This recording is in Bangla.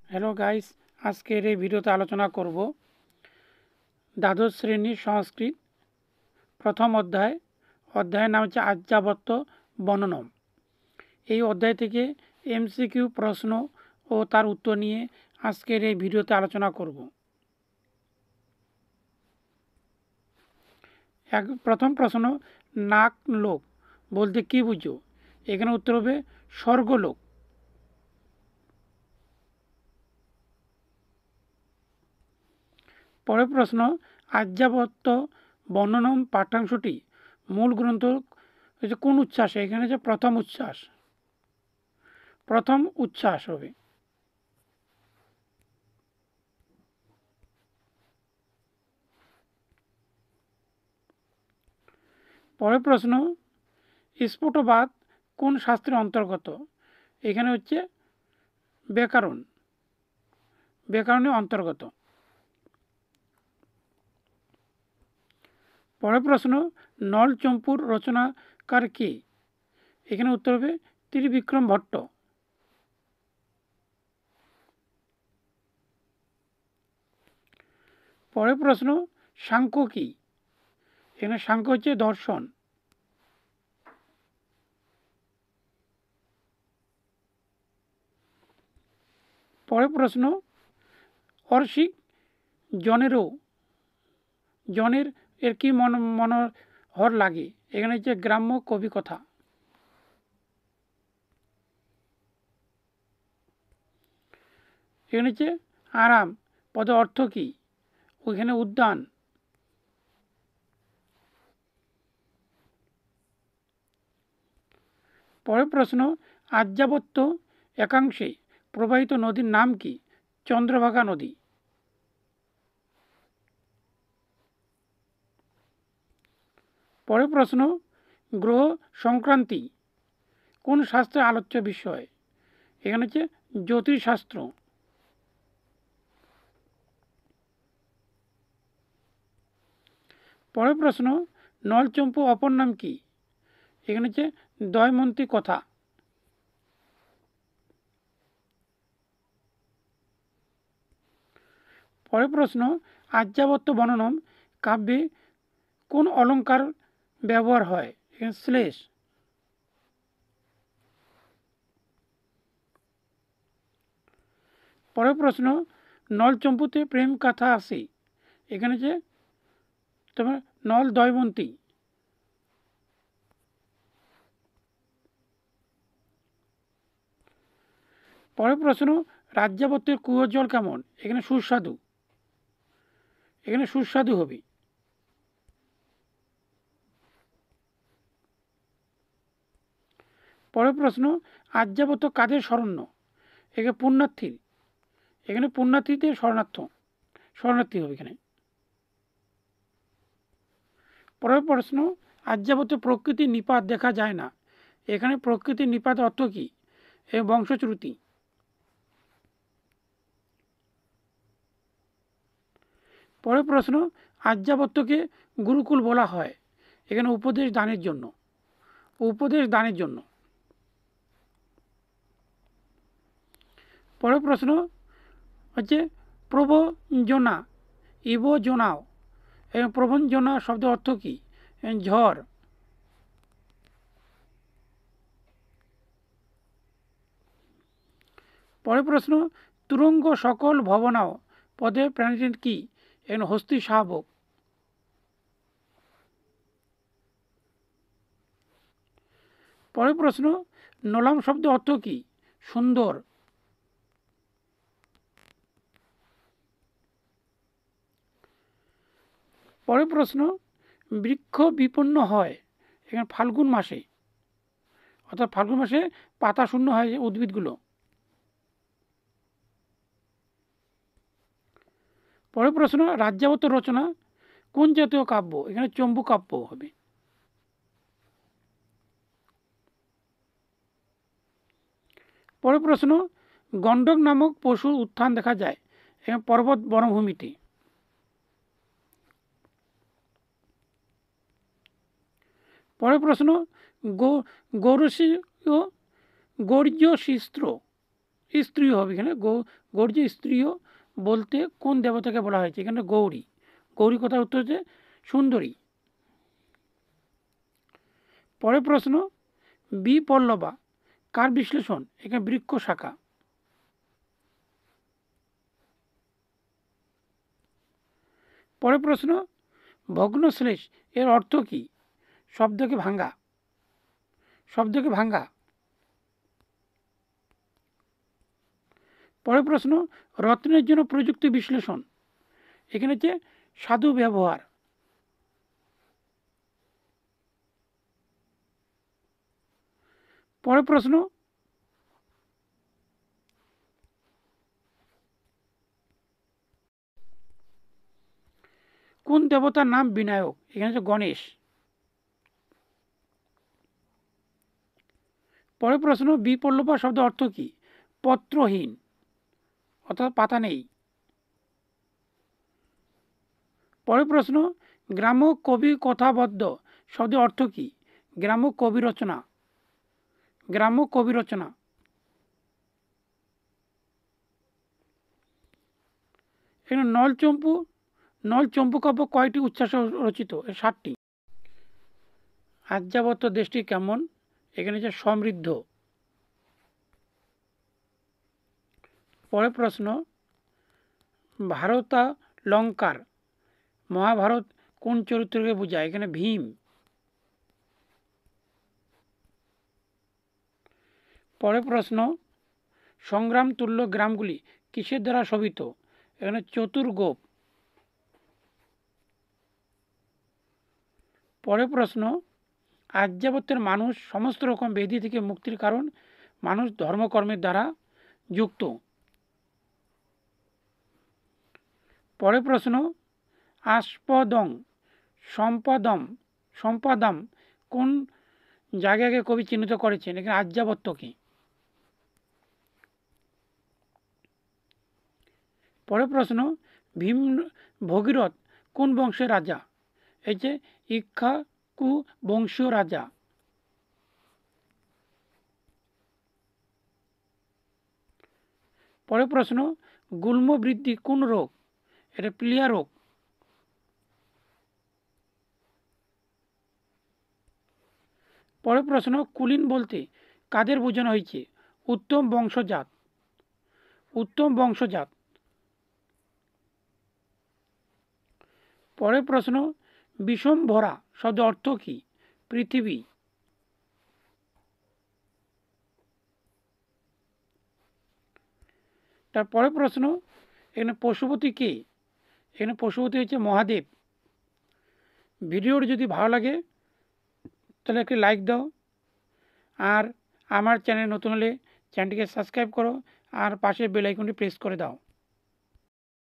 হ্যালো গাইস, আজকের এই ভিডিওতে আলোচনা করব দ্বাদশ শ্রেণীর সংস্কৃত প্রথম অধ্যায়ের নাম হচ্ছে আর্যাবর্ত বর্ণনম। এই অধ্যায় থেকে এমসিকিউ প্রশ্ন ও তার উত্তর নিয়ে আজকের এই ভিডিওতে আলোচনা করব। প্রথম প্রশ্ন, নাক লোক বলতে কি বুঝো? এখানে উত্তর হবে স্বর্গলোক। পরের প্রশ্ন, আর্যাবর্ত বর্ণনম পাঠ্যাংশটি মূল গ্রন্থ হচ্ছে কোন উচ্ছ্বাসে? এখানে হচ্ছে প্রথম উচ্ছ্বাস হবে। পরের প্রশ্ন, স্ফুটবাদ কোন শাস্ত্রের অন্তর্গত? এখানে হচ্ছে ব্যাকরণের অন্তর্গত। পরের প্রশ্ন, নলচম্পুর রচনাকার কে? এখানে উত্তর হবে ত্রিবিক্রম ভট্ট। পরের প্রশ্ন, সাংখ্য কি? এখানে সাংখ্য হচ্ছে দর্শন। পরের প্রশ্ন, অর্শিক জনের এর কি মনোহর লাগে? এখানে হচ্ছে গ্রাম্য কবি কথা। এখানে হচ্ছে আরাম পদের অর্থ কি? ওইখানে উদ্যান। পরের প্রশ্ন, আর্যাবর্ত একাংশে প্রবাহিত নদীর নাম কি? চন্দ্রভাগা নদী। পরের প্রশ্ন, গ্রহ সংক্রান্তি কোন শাস্ত্রের আলোচ্য বিষয়? এখানে হচ্ছে জ্যোতিষশাস্ত্র। পরের প্রশ্ন, নলচম্পু অপর নাম কি? এখানে হচ্ছে দয়মন্তী কথা। পরের প্রশ্ন, আর্যাবর্ত বর্ণনম কাব্যে কোন অলঙ্কার ব্যবহার হয়? এখানে শ্লেষ। পরের প্রশ্ন, নলচম্পুতে প্রেম কথা আসে? এখানে যে তোমার নল দয়বন্তী। পরের প্রশ্ন, রাজ্যাবর্তের কুয়োর জল কেমন? এখানে সুস্বাদু হবে। পরের প্রশ্ন, আর্যাবর্ত কাদের শরণ্য? এখানে পুণ্যার্থীর। এখানে পুণ্যার্থীদের শরণার্থী হবে এখানে। পরের প্রশ্ন, আর্যাবর্তে প্রকৃতির নিপাত দেখা যায় না। এখানে প্রকৃতির নিপাত অর্থ কি? এই বংশচ্যুতি। পরের প্রশ্ন, আর্যাবর্তকে গুরুকুল বলা হয়? এখানে উপদেশ দানের জন্য। পরের প্রশ্ন হচ্ছে প্রবঞ্জনা ইবজনাও। প্রবঞ্জনা শব্দ অর্থ কি? ঝড়। পরের প্রশ্ন, তুরঙ্গ সকল ভবনাও পদে প্রাণীটি কি? এখানে হস্তি শাবক। পরের প্রশ্ন, নলাম শব্দ অর্থ কি? সুন্দর। পরের প্রশ্ন, বৃক্ষ বিপন্ন হয়? এখানে ফাল্গুন মাসে, অর্থাৎ ফাল্গুন মাসে পাতা শূন্য হয় উদ্ভিদগুলো। পরের প্রশ্ন, রাজ্যাবর্ত রচনা কোন জাতীয় কাব্য? এখানে চম্পু কাব্য হবে। পরের প্রশ্ন, গণ্ডক নামক পশুর উত্থান দেখা যায়? এখানে পর্বত বনভূমিতে। পরের প্রশ্ন, গৌরশিস্ত্র স্ত্রীও হবে এখানে। গৌর যে স্ত্রীও বলতে কোন দেবতাকে বলা হয়েছে? এখানে গৌরী। গৌরী কথার উত্তর হচ্ছে সুন্দরী। পরের প্রশ্ন, বিপল্লবা কার বিশ্লেষণ? এখানে বৃক্ষ শাখা। পরের প্রশ্ন, ভগ্নশ্লেষ এর অর্থ কি? শব্দকে ভাঙ্গা। শব্দকে ভাঙ্গা। পরের প্রশ্ন, রত্নের জন্য প্রযুক্তি বিশ্লেষণ। এখানে হচ্ছে সাধু ব্যবহার। পরের প্রশ্ন, কোন দেবতার নাম বিনায়ক? এখানে হচ্ছে গণেশ। পরের প্রশ্ন, বিপল্লবা শব্দ অর্থ কি? পত্রহীন, অর্থাৎ পাতা নেই। পরের প্রশ্ন, গ্রাম্য কবি কথাবদ্ধ শব্দ অর্থ কি? গ্রাম্য কবি রচনা। গ্রাম্য কবি রচনা। এখানে নলচম্পু কাব্য কয়টি উচ্ছ্বাস রচিত? 7টি। আর্যাবর্ত দেশটি কেমন? এখানে হচ্ছে সমৃদ্ধ। পরের প্রশ্ন, ভারতালঙ্কার মহাভারত কোন চরিত্রকে বোঝায়? এখানে ভীম। পরের প্রশ্ন, সংগ্রাম তুল্য গ্রামগুলি কিসের দ্বারা শোভিত? এখানে চতুর্গোপ। পরের প্রশ্ন, আর্যাবর্তের মানুষ সমস্ত রকম ব্যাধি থেকে মুক্তির কারণ? মানুষ ধর্মকর্মের দ্বারা যুক্ত। পরের প্রশ্ন, আস্পদং সম্পাদম কোন জায়গাকে কবি চিহ্নিত করেছেন? এখানে আর্যাবর্তকে। পরের প্রশ্ন, ভীম ভগীরথ কোন বংশের রাজা? এই যে ইক্ষ্বাকু বংশীয় রাজা। পরের প্রশ্ন, গুল্ম বৃদ্ধি কোন রোগ? এটা প্লিয়া রোগ। পরের প্রশ্ন, কুলীন বলতে কাদের বোঝানো হয়েছে? উত্তম বংশজাত। উত্তম বংশজাত। পরের প্রশ্ন, বিষমভরা শব্দ অর্থ কি? পৃথিবী। তারপরের প্রশ্ন, এখানে পশুপতি কে? এখানে পশুপতি হচ্ছে মহাদেব। ভিডিওটি যদি ভালো লাগে তাহলে একটি লাইক দাও, আর আমার চ্যানেল নতুন হলে চ্যানেলটিকে সাবস্ক্রাইব করো, আর পাশে বেল আইকনটি প্রেস করে দাও।